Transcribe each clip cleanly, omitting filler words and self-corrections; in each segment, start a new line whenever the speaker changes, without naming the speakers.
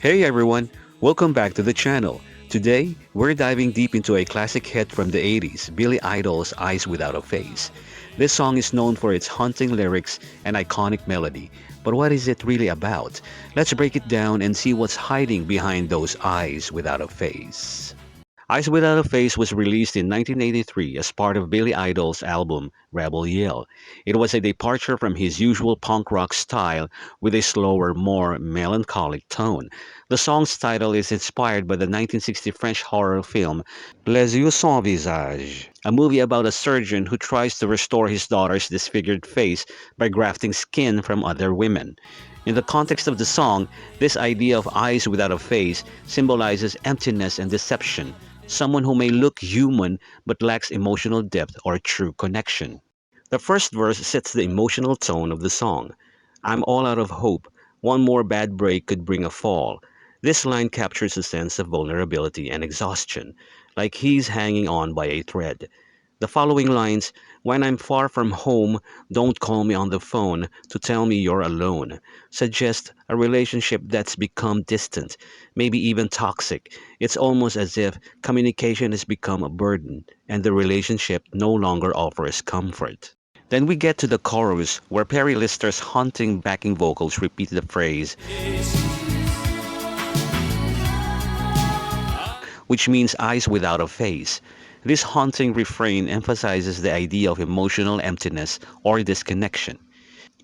Hey everyone, welcome back to the channel. Today, we're diving deep into a classic hit from the 80s, Billy Idol's Eyes Without a Face. This song is known for its haunting lyrics and iconic melody, but what is it really about? Let's break it down and see what's hiding behind those eyes without a face. Eyes Without a Face was released in 1983 as part of Billy Idol's album Rebel Yell. It was a departure from his usual punk rock style with a slower, more melancholic tone. The song's title is inspired by the 1960 French horror film Les Yeux Sans Visage, a movie about a surgeon who tries to restore his daughter's disfigured face by grafting skin from other women. In the context of the song, this idea of eyes without a face symbolizes emptiness and deception, someone who may look human but lacks emotional depth or true connection. The first verse sets the emotional tone of the song. I'm all out of hope. One more bad break could bring a fall. This line captures a sense of vulnerability and exhaustion, like he's hanging on by a thread. The following lines, when I'm far from home, don't call me on the phone to tell me you're alone, suggest a relationship that's become distant, maybe even toxic. It's almost as if communication has become a burden and the relationship no longer offers comfort. Then we get to the chorus where Perry Lister's haunting backing vocals repeat the phrase, which means eyes without a face. This haunting refrain emphasizes the idea of emotional emptiness or disconnection.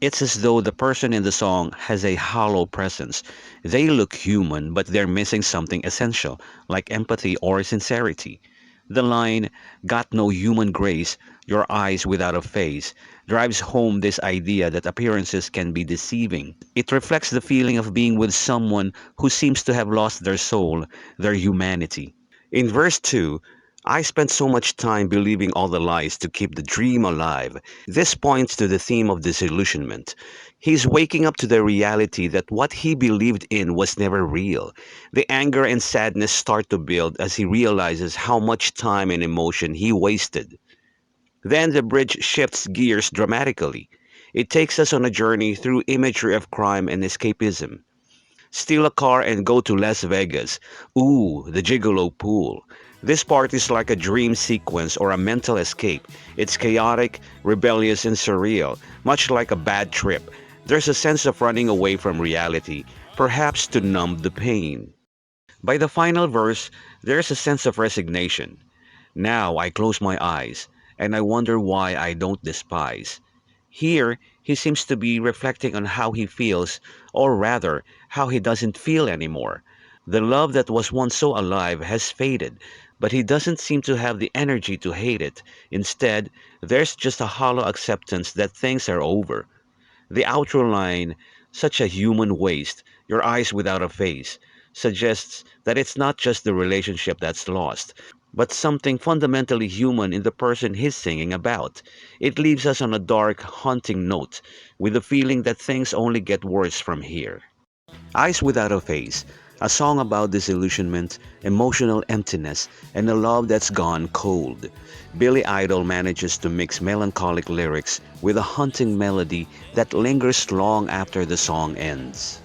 It's as though the person in the song has a hollow presence. They look human, but they're missing something essential, like empathy or sincerity. The line, got no human grace, your eyes without a face, drives home this idea that appearances can be deceiving. It reflects the feeling of being with someone who seems to have lost their soul, their humanity. In verse 2, I spent so much time believing all the lies to keep the dream alive. This points to the theme of disillusionment. He's waking up to the reality that what he believed in was never real. The anger and sadness start to build as he realizes how much time and emotion he wasted. Then the bridge shifts gears dramatically. It takes us on a journey through imagery of crime and escapism. Steal a car and go to Las Vegas. Ooh, the gigolo pool. This part is like a dream sequence or a mental escape. It's chaotic, rebellious, and surreal, much like a bad trip. There's a sense of running away from reality, perhaps to numb the pain. By the final verse, there's a sense of resignation. Now I close my eyes, and I wonder why I don't despise. Here, he seems to be reflecting on how he feels, or rather, how he doesn't feel anymore. The love that was once so alive has faded, but he doesn't seem to have the energy to hate it. Instead, there's just a hollow acceptance that things are over. The outro line, such a human waste, your eyes without a face, suggests that it's not just the relationship that's lost, but something fundamentally human in the person he's singing about. It leaves us on a dark, haunting note, with the feeling that things only get worse from here. Eyes Without a Face, a song about disillusionment, emotional emptiness, and a love that's gone cold. Billy Idol manages to mix melancholic lyrics with a haunting melody that lingers long after the song ends.